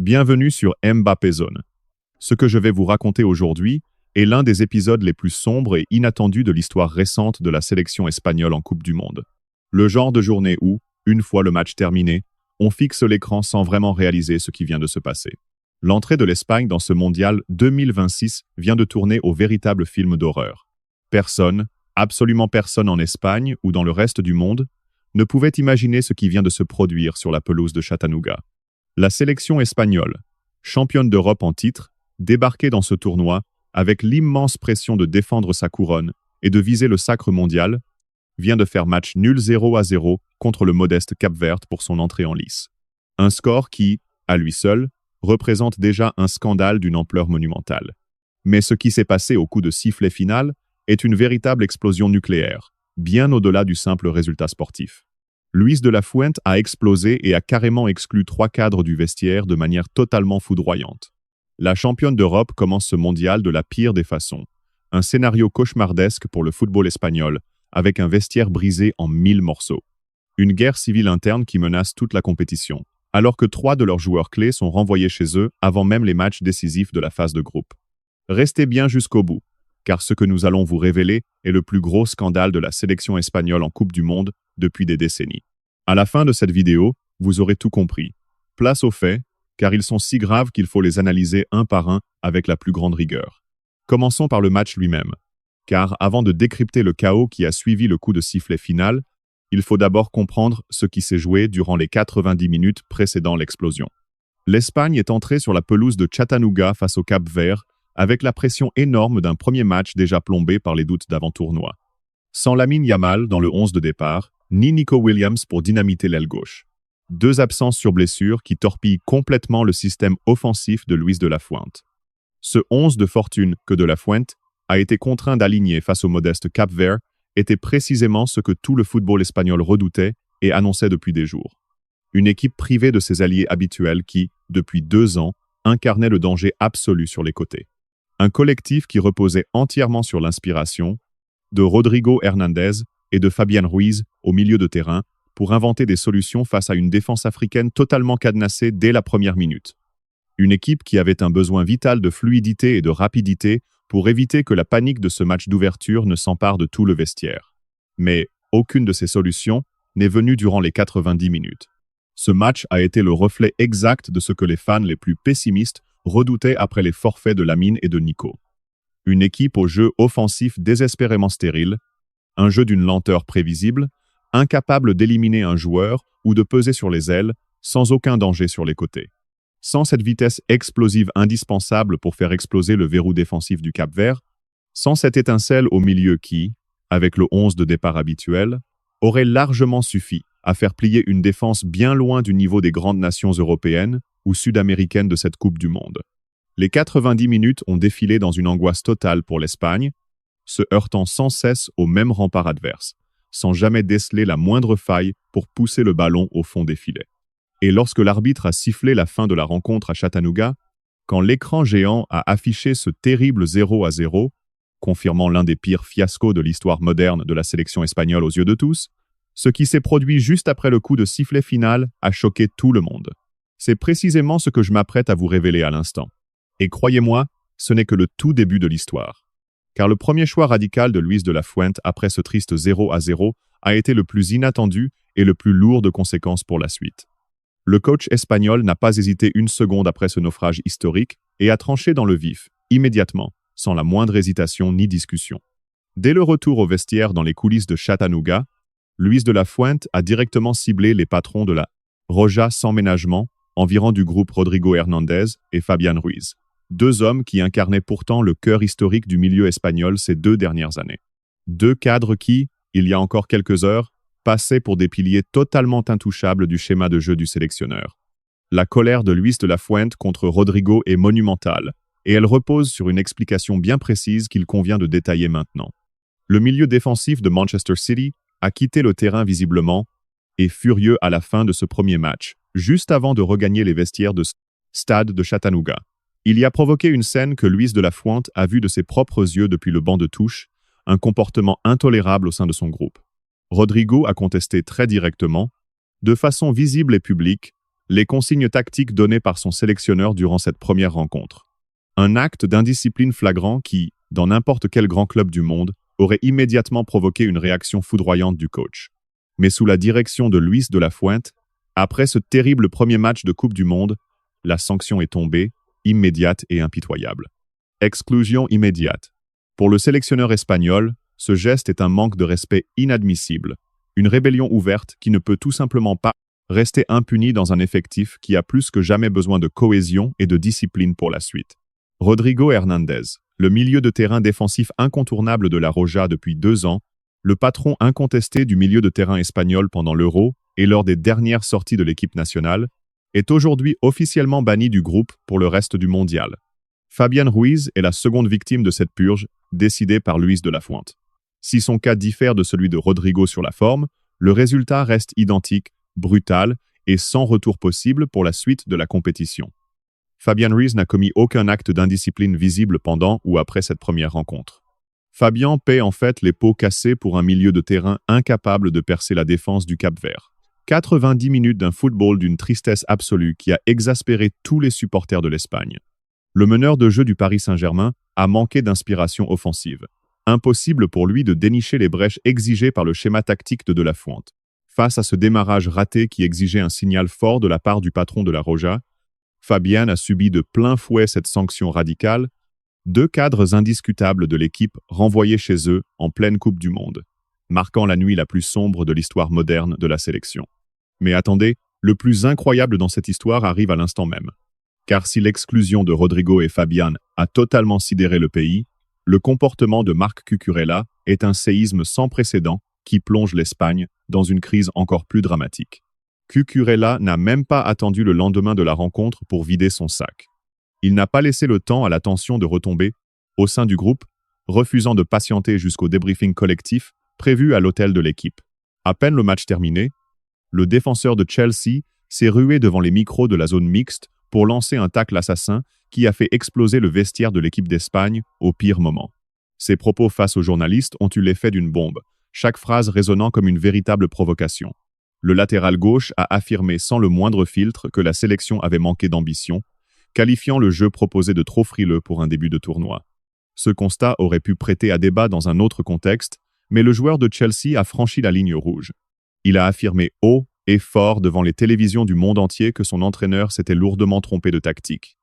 Bienvenue sur Mbappé Zone. Ce que je vais vous raconter aujourd'hui est l'un des épisodes les plus sombres et inattendus de l'histoire récente de la sélection espagnole en Coupe du Monde. Le genre de journée où, une fois le match terminé, on fixe l'écran sans vraiment réaliser ce qui vient de se passer. L'entrée de l'Espagne dans ce mondial 2026 vient de tourner au véritable film d'horreur. Personne, absolument personne en Espagne ou dans le reste du monde, ne pouvait imaginer ce qui vient de se produire sur la pelouse de Chattanooga. La sélection espagnole, championne d'Europe en titre, débarquait dans ce tournoi avec l'immense pression de défendre sa couronne et de viser le sacre mondial, vient de faire match nul 0-0 contre le modeste Cap-Vert pour son entrée en lice. Un score qui, à lui seul, représente déjà un scandale d'une ampleur monumentale. Mais ce qui s'est passé au coup de sifflet final est une véritable explosion nucléaire, bien au-delà du simple résultat sportif. Luis de la Fuente a explosé et a carrément exclu 3 cadres du vestiaire de manière totalement foudroyante. La championne d'Europe commence ce mondial de la pire des façons. Un scénario cauchemardesque pour le football espagnol, avec un vestiaire brisé en 1000 morceaux. Une guerre civile interne qui menace toute la compétition, alors que 3 de leurs joueurs clés sont renvoyés chez eux avant même les matchs décisifs de la phase de groupe. Restez bien jusqu'au bout, car ce que nous allons vous révéler est le plus gros scandale de la sélection espagnole en Coupe du Monde depuis des décennies. À la fin de cette vidéo, vous aurez tout compris. Place aux faits, car ils sont si graves qu'il faut les analyser un par un avec la plus grande rigueur. Commençons par le match lui-même, car avant de décrypter le chaos qui a suivi le coup de sifflet final, il faut d'abord comprendre ce qui s'est joué durant les 90 minutes précédant l'explosion. L'Espagne est entrée sur la pelouse de Chattanooga face au Cap-Vert, avec la pression énorme d'un premier match déjà plombé par les doutes d'avant-tournoi. Sans Lamine Yamal dans le 11 de départ, ni Nico Williams pour dynamiter l'aile gauche. 2 absences sur blessure qui torpillent complètement le système offensif de Luis de la Fuente. Ce 11 de fortune que de la Fuente a été contraint d'aligner face au modeste Cap-Vert était précisément ce que tout le football espagnol redoutait et annonçait depuis des jours. Une équipe privée de ses alliés habituels qui, depuis 2 ans, incarnait le danger absolu sur les côtés. Un collectif qui reposait entièrement sur l'inspiration de Rodrigo Hernandez et de Fabián Ruiz au milieu de terrain pour inventer des solutions face à une défense africaine totalement cadenassée dès la première minute. Une équipe qui avait un besoin vital de fluidité et de rapidité pour éviter que la panique de ce match d'ouverture ne s'empare de tout le vestiaire. Mais aucune de ces solutions n'est venue durant les 90 minutes. Ce match a été le reflet exact de ce que les fans les plus pessimistes redoutaient après les forfaits de Lamine et de Nico. Une équipe au jeu offensif désespérément stérile, un jeu d'une lenteur prévisible, incapable d'éliminer un joueur ou de peser sur les ailes, sans aucun danger sur les côtés. Sans cette vitesse explosive indispensable pour faire exploser le verrou défensif du Cap-Vert, sans cette étincelle au milieu qui, avec le 11 de départ habituel, aurait largement suffi à faire plier une défense bien loin du niveau des grandes nations européennes ou sud-américaines de cette Coupe du Monde. Les 90 minutes ont défilé dans une angoisse totale pour l'Espagne, se heurtant sans cesse au même rempart adverse, sans jamais déceler la moindre faille pour pousser le ballon au fond des filets. Et lorsque l'arbitre a sifflé la fin de la rencontre à Chattanooga, quand l'écran géant a affiché ce terrible 0-0, confirmant l'un des pires fiascos de l'histoire moderne de la sélection espagnole aux yeux de tous, ce qui s'est produit juste après le coup de sifflet final a choqué tout le monde. C'est précisément ce que je m'apprête à vous révéler à l'instant. Et croyez-moi, ce n'est que le tout début de l'histoire. Car le premier choix radical de Luis de la Fuente après ce triste 0-0 a été le plus inattendu et le plus lourd de conséquences pour la suite. Le coach espagnol n'a pas hésité une seconde après ce naufrage historique et a tranché dans le vif, immédiatement, sans la moindre hésitation ni discussion. Dès le retour au vestiaire dans les coulisses de Chattanooga, Luis de la Fuente a directement ciblé les patrons de la Roja sans ménagement, environ du groupe Rodrigo Hernandez et Fabián Ruiz. 2 hommes qui incarnaient pourtant le cœur historique du milieu espagnol ces 2 dernières années. 2 cadres qui, il y a encore quelques heures, passaient pour des piliers totalement intouchables du schéma de jeu du sélectionneur. La colère de Luis de la Fuente contre Rodrigo est monumentale, et elle repose sur une explication bien précise qu'il convient de détailler maintenant. Le milieu défensif de Manchester City a quitté le terrain visiblement, et furieux à la fin de ce premier match, juste avant de regagner les vestiaires de stade de Chattanooga. Il y a provoqué une scène que Luis de la Fuente a vue de ses propres yeux depuis le banc de touche, un comportement intolérable au sein de son groupe. Rodrigo a contesté très directement, de façon visible et publique, Les consignes tactiques données par son sélectionneur durant cette première rencontre. Un acte d'indiscipline flagrant qui, dans n'importe quel grand club du monde, aurait immédiatement provoqué une réaction foudroyante du coach. Mais sous la direction de Luis de la Fuente, après ce terrible premier match de Coupe du Monde, la sanction est tombée, immédiate et impitoyable. Exclusion immédiate. Pour le sélectionneur espagnol, ce geste est un manque de respect inadmissible, une rébellion ouverte qui ne peut tout simplement pas rester impunie dans un effectif qui a plus que jamais besoin de cohésion et de discipline pour la suite. Rodrigo Hernandez, le milieu de terrain défensif incontournable de la Roja depuis 2 ans, le patron incontesté du milieu de terrain espagnol pendant l'Euro et lors des dernières sorties de l'équipe nationale, est aujourd'hui officiellement banni du groupe pour le reste du mondial. Fabián Ruiz est la seconde victime de cette purge, décidée par Luis de la Fuente. Si son cas diffère de celui de Rodrigo sur la forme, le résultat reste identique, brutal et sans retour possible pour la suite de la compétition. Fabián Ruiz n'a commis aucun acte d'indiscipline visible pendant ou après cette première rencontre. Fabián paie en fait les pots cassés pour un milieu de terrain incapable de percer la défense du Cap-Vert. 90 minutes d'un football d'une tristesse absolue qui a exaspéré tous les supporters de l'Espagne. Le meneur de jeu du Paris Saint-Germain a manqué d'inspiration offensive. Impossible pour lui de dénicher les brèches exigées par le schéma tactique de la Fuente. Face à ce démarrage raté qui exigeait un signal fort de la part du patron de la Roja, Fabián a subi de plein fouet cette sanction radicale, 2 cadres indiscutables de l'équipe renvoyés chez eux en pleine Coupe du Monde, marquant la nuit la plus sombre de l'histoire moderne de la sélection. Mais attendez, le plus incroyable dans cette histoire arrive à l'instant même. Car si l'exclusion de Rodrigo et Fabián a totalement sidéré le pays, le comportement de Marc Cucurella est un séisme sans précédent qui plonge l'Espagne dans une crise encore plus dramatique. Cucurella n'a même pas attendu le lendemain de la rencontre pour vider son sac. Il n'a pas laissé le temps à la tension de retomber au sein du groupe, refusant de patienter jusqu'au débriefing collectif prévu à l'hôtel de l'équipe. À peine le match terminé, le défenseur de Chelsea s'est rué devant les micros de la zone mixte pour lancer un tacle assassin qui a fait exploser le vestiaire de l'équipe d'Espagne au pire moment. Ses propos face aux journalistes ont eu l'effet d'une bombe, chaque phrase résonnant comme une véritable provocation. Le latéral gauche a affirmé sans le moindre filtre que la sélection avait manqué d'ambition, qualifiant le jeu proposé de trop frileux pour un début de tournoi. Ce constat aurait pu prêter à débat dans un autre contexte, mais le joueur de Chelsea a franchi la ligne rouge. Il a affirmé haut et fort devant les télévisions du monde entier que son entraîneur s'était lourdement trompé de tactique.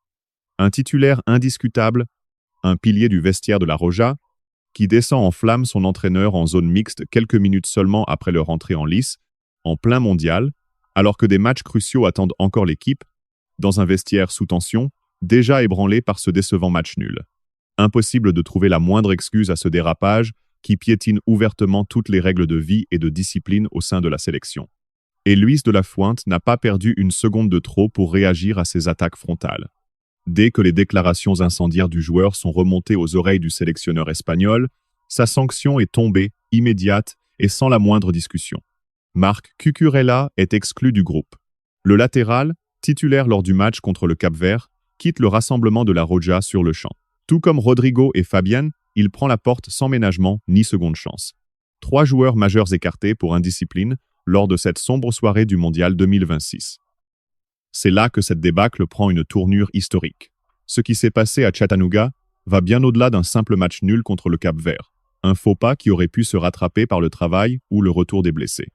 Un titulaire indiscutable, un pilier du vestiaire de la Roja, qui descend en flammes son entraîneur en zone mixte quelques minutes seulement après leur entrée en lice, en plein mondial, alors que des matchs cruciaux attendent encore l'équipe, dans un vestiaire sous tension, déjà ébranlé par ce décevant match nul. Impossible de trouver la moindre excuse à ce dérapage qui piétine ouvertement toutes les règles de vie et de discipline au sein de la sélection. Et Luis de la Fuente n'a pas perdu une seconde de trop pour réagir à ces attaques frontales. Dès que les déclarations incendiaires du joueur sont remontées aux oreilles du sélectionneur espagnol, sa sanction est tombée, immédiate et sans la moindre discussion. Marc Cucurella est exclu du groupe. Le latéral, titulaire lors du match contre le Cap-Vert, quitte le rassemblement de la Roja sur le champ. Tout comme Rodrigo et Fabián, il prend la porte sans ménagement ni seconde chance. 3 joueurs majeurs écartés pour indiscipline lors de cette sombre soirée du Mondial 2026. C'est là que cette débâcle prend une tournure historique. Ce qui s'est passé à Chattanooga va bien au-delà d'un simple match nul contre le Cap-Vert, un faux pas qui aurait pu se rattraper par le travail ou le retour des blessés.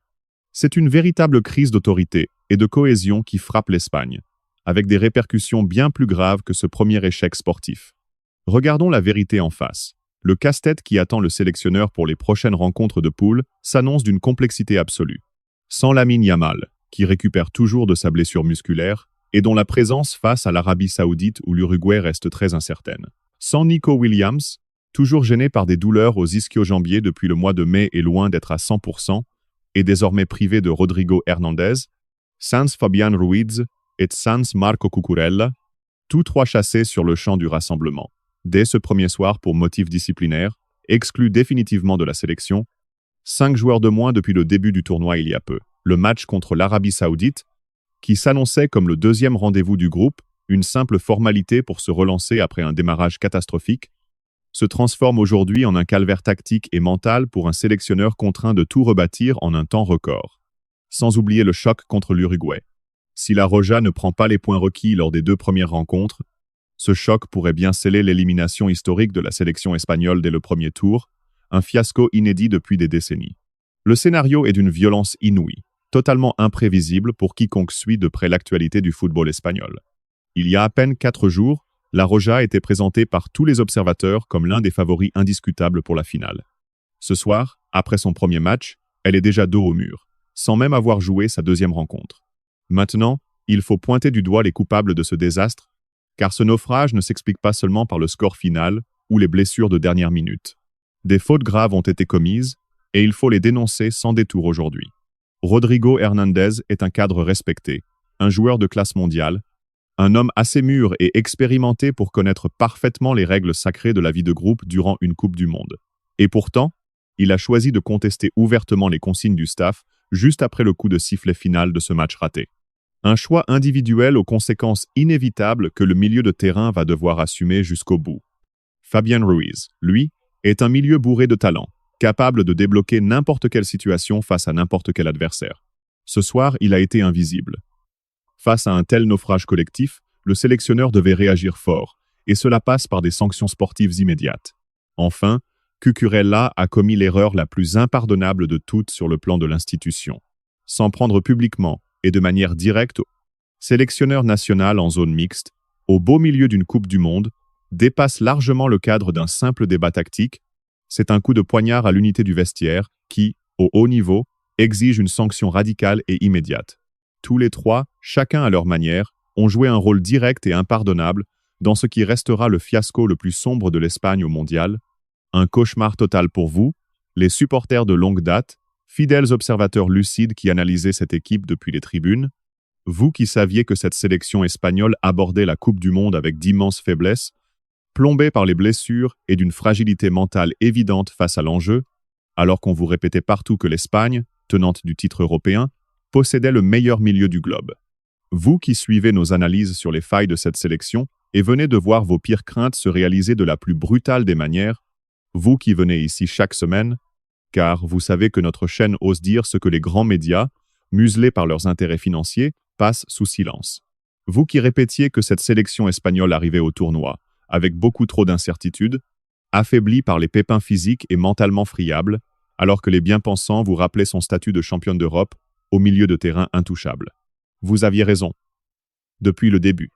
C'est une véritable crise d'autorité et de cohésion qui frappe l'Espagne, avec des répercussions bien plus graves que ce premier échec sportif. Regardons la vérité en face. Le casse-tête qui attend le sélectionneur pour les prochaines rencontres de poule s'annonce d'une complexité absolue. Sans Lamine Yamal, qui récupère toujours de sa blessure musculaire et dont la présence face à l'Arabie Saoudite ou l'Uruguay reste très incertaine. Sans Nico Williams, toujours gêné par des douleurs aux ischio-jambiers depuis le mois de mai et loin d'être à 100%, et désormais privé de Rodrigo Hernandez, sans Fabián Ruiz et sans Marco Cucurella, tous 3 chassés sur le champ du rassemblement. Dès ce premier soir pour motif disciplinaire, exclus définitivement de la sélection, 5 joueurs de moins depuis le début du tournoi il y a peu. Le match contre l'Arabie Saoudite, qui s'annonçait comme le 2e rendez-vous du groupe, une simple formalité pour se relancer après un démarrage catastrophique, se transforme aujourd'hui en un calvaire tactique et mental pour un sélectionneur contraint de tout rebâtir en un temps record. Sans oublier le choc contre l'Uruguay. Si la Roja ne prend pas les points requis lors des 2 premières rencontres, ce choc pourrait bien sceller l'élimination historique de la sélection espagnole dès le premier tour, un fiasco inédit depuis des décennies. Le scénario est d'une violence inouïe, totalement imprévisible pour quiconque suit de près l'actualité du football espagnol. Il y a à peine 4 jours, la Roja était présentée par tous les observateurs comme l'un des favoris indiscutables pour la finale. Ce soir, après son premier match, elle est déjà dos au mur, sans même avoir joué sa deuxième rencontre. Maintenant, il faut pointer du doigt les coupables de ce désastre, car ce naufrage ne s'explique pas seulement par le score final ou les blessures de dernière minute. Des fautes graves ont été commises, et il faut les dénoncer sans détour aujourd'hui. Rodrigo Hernandez est un cadre respecté, un joueur de classe mondiale, un homme assez mûr et expérimenté pour connaître parfaitement les règles sacrées de la vie de groupe durant une Coupe du Monde. Et pourtant, il a choisi de contester ouvertement les consignes du staff juste après le coup de sifflet final de ce match raté. Un choix individuel aux conséquences inévitables que le milieu de terrain va devoir assumer jusqu'au bout. Fabián Ruiz, lui, est un milieu bourré de talent, capable de débloquer n'importe quelle situation face à n'importe quel adversaire. Ce soir, il a été invisible. Face à un tel naufrage collectif, le sélectionneur devait réagir fort, et cela passe par des sanctions sportives immédiates. Enfin, Cucurella a commis l'erreur la plus impardonnable de toutes sur le plan de l'institution. S'en prendre publiquement et de manière directe au sélectionneur national en zone mixte, au beau milieu d'une Coupe du Monde, dépasse largement le cadre d'un simple débat tactique. C'est un coup de poignard à l'unité du vestiaire qui, au haut niveau, exige une sanction radicale et immédiate. Tous les trois, chacun à leur manière, ont joué un rôle direct et impardonnable dans ce qui restera le fiasco le plus sombre de l'Espagne au mondial. Un cauchemar total pour vous, les supporters de longue date, fidèles observateurs lucides qui analysaient cette équipe depuis les tribunes, vous qui saviez que cette sélection espagnole abordait la Coupe du Monde avec d'immenses faiblesses, plombée par les blessures et d'une fragilité mentale évidente face à l'enjeu, alors qu'on vous répétait partout que l'Espagne, tenante du titre européen, possédait le meilleur milieu du globe. Vous qui suivez nos analyses sur les failles de cette sélection et venez de voir vos pires craintes se réaliser de la plus brutale des manières, vous qui venez ici chaque semaine, car vous savez que notre chaîne ose dire ce que les grands médias, muselés par leurs intérêts financiers, passent sous silence. Vous qui répétiez que cette sélection espagnole arrivait au tournoi, avec beaucoup trop d'incertitudes, affaiblie par les pépins physiques et mentalement friable, alors que les bien-pensants vous rappelaient son statut de championne d'Europe au milieu de terrain intouchable. Vous aviez raison. Depuis le début.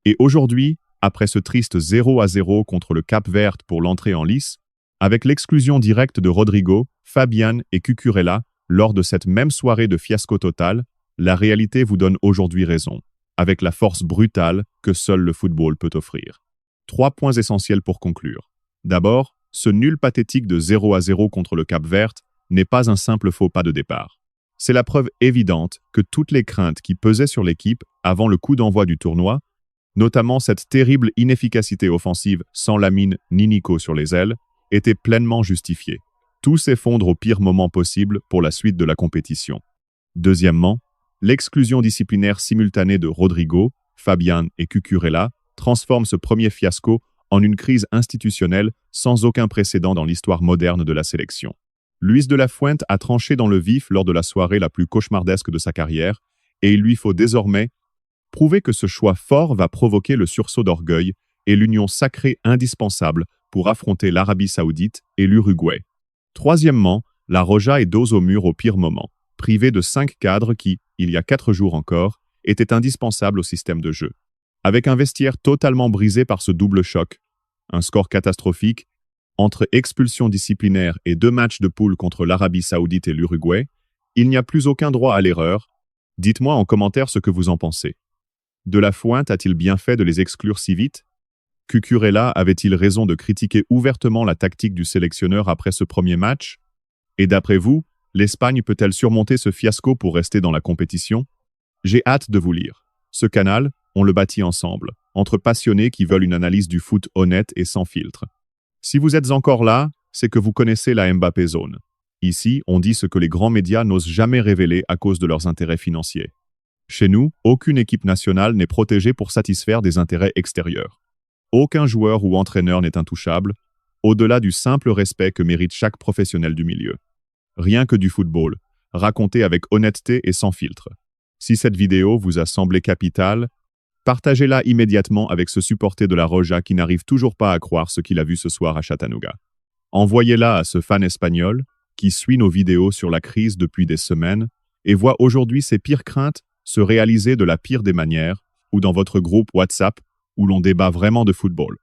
Et aujourd'hui, après ce triste 0-0 contre le Cap-Vert pour l'entrée en lice, avec l'exclusion directe de Rodrigo, Fabián et Cucurella lors de cette même soirée de fiasco total, la réalité vous donne aujourd'hui raison, avec la force brutale que seul le football peut offrir. 3 points essentiels pour conclure. D'abord, ce nul pathétique de 0-0 contre le Cap-Vert n'est pas un simple faux pas de départ. C'est la preuve évidente que toutes les craintes qui pesaient sur l'équipe avant le coup d'envoi du tournoi, notamment cette terrible inefficacité offensive sans Lamine ni Nico sur les ailes, étaient pleinement justifiées. Tout s'effondre au pire moment possible pour la suite de la compétition. Deuxièmement, l'exclusion disciplinaire simultanée de Rodrigo, Fabián et Cucurella transforme ce premier fiasco en une crise institutionnelle sans aucun précédent dans l'histoire moderne de la sélection. Luis de la Fuente a tranché dans le vif lors de la soirée la plus cauchemardesque de sa carrière, et il lui faut désormais prouver que ce choix fort va provoquer le sursaut d'orgueil et l'union sacrée indispensable pour affronter l'Arabie Saoudite et l'Uruguay. Troisièmement, la Roja est dos au mur au pire moment, privée de 5 cadres qui, il y a 4 jours encore, étaient indispensables au système de jeu. Avec un vestiaire totalement brisé par ce double choc, un score catastrophique, entre expulsions disciplinaires et 2 matchs de poule contre l'Arabie Saoudite et l'Uruguay, il n'y a plus aucun droit à l'erreur. Dites-moi en commentaire ce que vous en pensez. De la Fuente a-t-il bien fait de les exclure si vite? Cucurella avait-il raison de critiquer ouvertement la tactique du sélectionneur après ce premier match? Et d'après vous, l'Espagne peut-elle surmonter ce fiasco pour rester dans la compétition? J'ai hâte de vous lire. Ce canal, on le bâtit ensemble, entre passionnés qui veulent une analyse du foot honnête et sans filtre. Si vous êtes encore là, c'est que vous connaissez la Mbappé Zone. Ici, on dit ce que les grands médias n'osent jamais révéler à cause de leurs intérêts financiers. Chez nous, aucune équipe nationale n'est protégée pour satisfaire des intérêts extérieurs. Aucun joueur ou entraîneur n'est intouchable, au-delà du simple respect que mérite chaque professionnel du milieu. Rien que du football, raconté avec honnêteté et sans filtre. Si cette vidéo vous a semblé capitale, partagez-la immédiatement avec ce supporter de la Roja qui n'arrive toujours pas à croire ce qu'il a vu ce soir à Chattanooga. Envoyez-la à ce fan espagnol qui suit nos vidéos sur la crise depuis des semaines et voit aujourd'hui ses pires craintes se réaliser de la pire des manières ou dans votre groupe WhatsApp où l'on débat vraiment de football.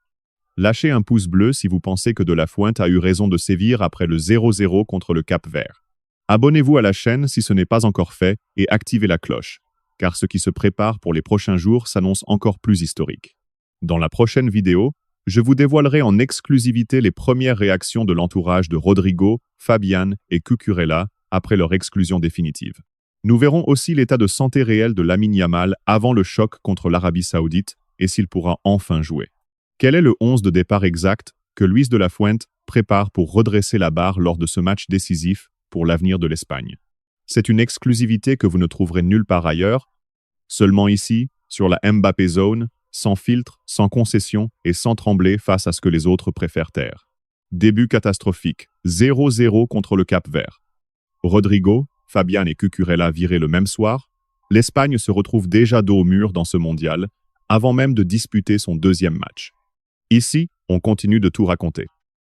Lâchez un pouce bleu si vous pensez que De La Fuente a eu raison de sévir après le 0-0 contre le Cap-Vert. Abonnez-vous à la chaîne si ce n'est pas encore fait et activez la cloche, car ce qui se prépare pour les prochains jours s'annonce encore plus historique. Dans la prochaine vidéo, je vous dévoilerai en exclusivité les premières réactions de l'entourage de Rodrigo, Fabián et Cucurella après leur exclusion définitive. Nous verrons aussi l'état de santé réel de Lamine Yamal avant le choc contre l'Arabie Saoudite et s'il pourra enfin jouer. Quel est le 11 de départ exact que Luis de la Fuente prépare pour redresser la barre lors de ce match décisif pour l'avenir de l'Espagne? C'est une exclusivité que vous ne trouverez nulle part ailleurs, seulement ici, sur la Mbappé Zone, sans filtre, sans concession et sans trembler face à ce que les autres préfèrent taire. Début catastrophique, 0-0 contre le Cap-Vert. Rodrigo, Fabián et Cucurella virés le même soir, l'Espagne se retrouve déjà dos au mur dans ce mondial, avant même de disputer son deuxième match. Ici, on continue de tout raconter.